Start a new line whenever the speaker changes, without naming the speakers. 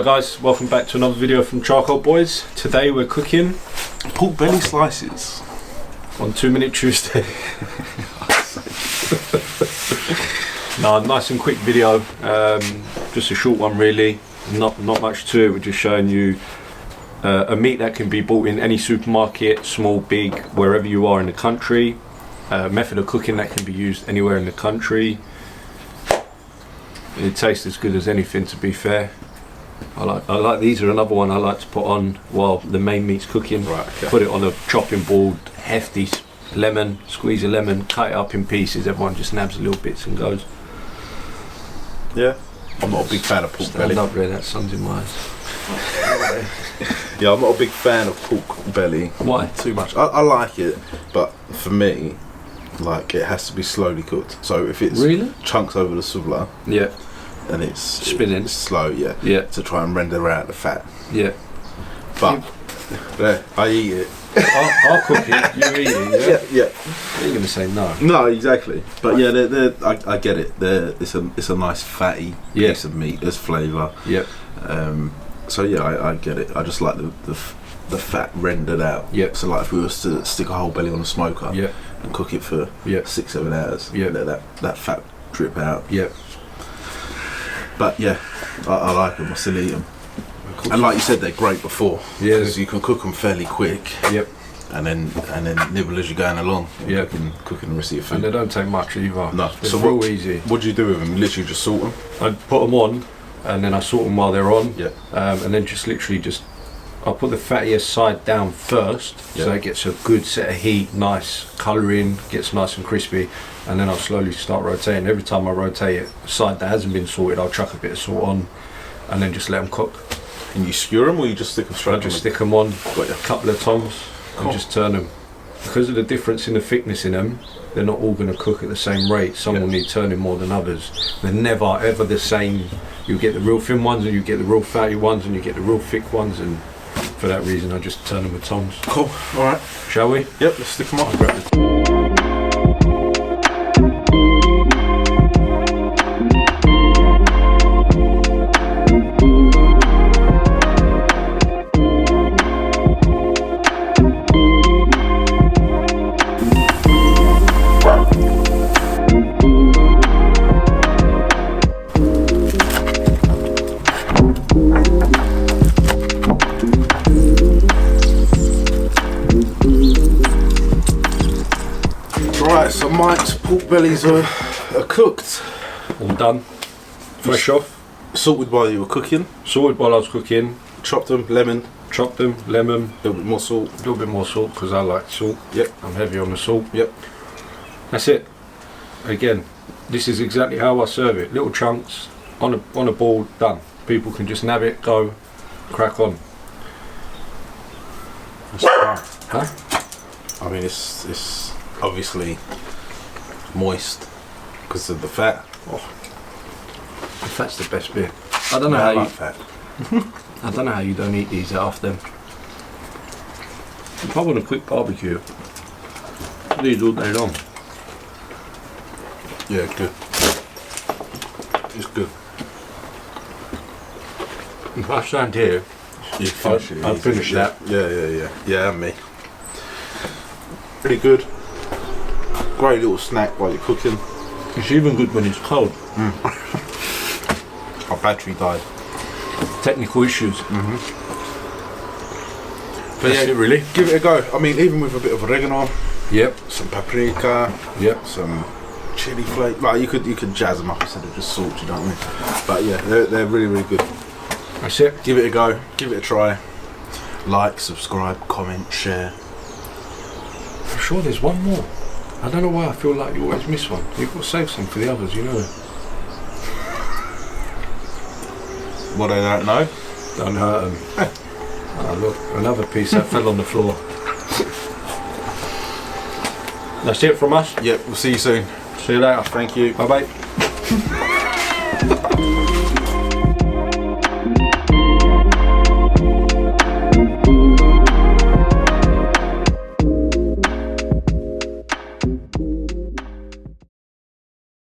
guys, welcome back to another video from Charcoal Boys. Today we're cooking
pork belly slices
on 2 Minute Tuesday. No, nice and quick video, just a short one really, not much to it. We're just showing you a meat that can be bought in any supermarket, small, big, wherever you are in the country. Method of cooking that can be used anywhere in the country. It tastes as good as anything, to be fair. I like these are another one I like to put on while the main meat's cooking. Right, okay. Put it on a chopping board, hefty lemon, squeeze a lemon, cut it up in pieces. Everyone just nabs a little bits and goes.
Yeah, I'm not a big fan of pork belly.
Stand up there, that sun's in my eyes.
Yeah, I'm not a big fan of pork belly.
Why?
Too much. I like it, but for me, like, it has to be slowly cooked. So if it's chunks over the subbler,
yeah,
and it's
spinning
slow, yeah, to try and render out the fat.
Yeah,
but yeah, I eat it.
I'll cook it. You eat it.
Yeah.
You're gonna say no.
No, exactly. But yeah, I get it. It's a nice fatty piece of meat. There's flavour.
Yeah.
So yeah, I get it. I just like the fat rendered out.
Yeah. So
like if we was to stick a whole belly on a smoker.
Yeah.
And cook it for 6-7 hours. Yeah. Let that fat drip out.
Yeah.
But yeah, I like them. I still eat them. And like you said, they're great before. Yeah. Because you can cook them fairly quick.
Yep.
And then nibble as you're going along.
Yeah.
Cooking the rest of your food.
And they don't take much either.
No.
So real easy.
What do you do with them? Literally just salt them?
I put them on, and then I salt them while they're on.
Yeah.
And then I'll put the fattiest side down first, so it gets a good set of heat, nice colouring, gets nice and crispy, and then I'll slowly start rotating. Every time I rotate it, the side that hasn't been salted, I'll chuck a bit of salt on, and then just let them cook.
And you skewer them, or you just stick them straight on?
I just stick them on, a couple of tongs, and just turn them. Because of the difference in the thickness in them, they're not all going to cook at the same rate. Some will need turning more than others. They're never ever the same. You get the real thin ones, and you get the real fatty ones, and you get the real thick ones, and for that reason I just turn them with tongs. Cool, alright. Shall we?
Yep, let's stick them on. Right, so Mike's pork bellies are cooked.
All done. Fresh off.
Salted while you were cooking.
Salted while I was cooking.
Chopped them, lemon.
Chopped them, lemon.
A little bit more salt.
A little bit more salt because I like salt.
Yep.
I'm heavy on the salt.
Yep.
That's it. Again, this is exactly how I serve it. Little chunks on a board, done. People can just nab it, go, crack on. Huh?
I mean, it's obviously moist because of the fat.
Oh, the fat's the best bit. I don't know how you fat. I don't know how you don't eat these that often. If I want a quick barbecue, these all day long.
Yeah, good. It's good.
If I stand here, I'll finish that.
Yeah, and me. Pretty good. Great little snack while you're cooking.
It's even good when it's cold.
Our battery died.
Technical issues. But yeah, really,
give it a go. I mean, even with a bit of oregano.
Yep.
Some paprika.
Yep.
Some chili flake. Like you could jazz them up instead of just salt. You know what I mean? But yeah, they're really, really good.
That's it.
Give it a go. Give it a try. Like, subscribe, comment, share.
I'm sure there's one more. I don't know why I feel like you always miss one. You've got to save some for the others, you know.
What, I don't know?
Don't hurt them. Oh, look, another piece that fell on the floor. That's it from us.
Yep, we'll see you soon.
See you later.
Thank you.
Bye bye.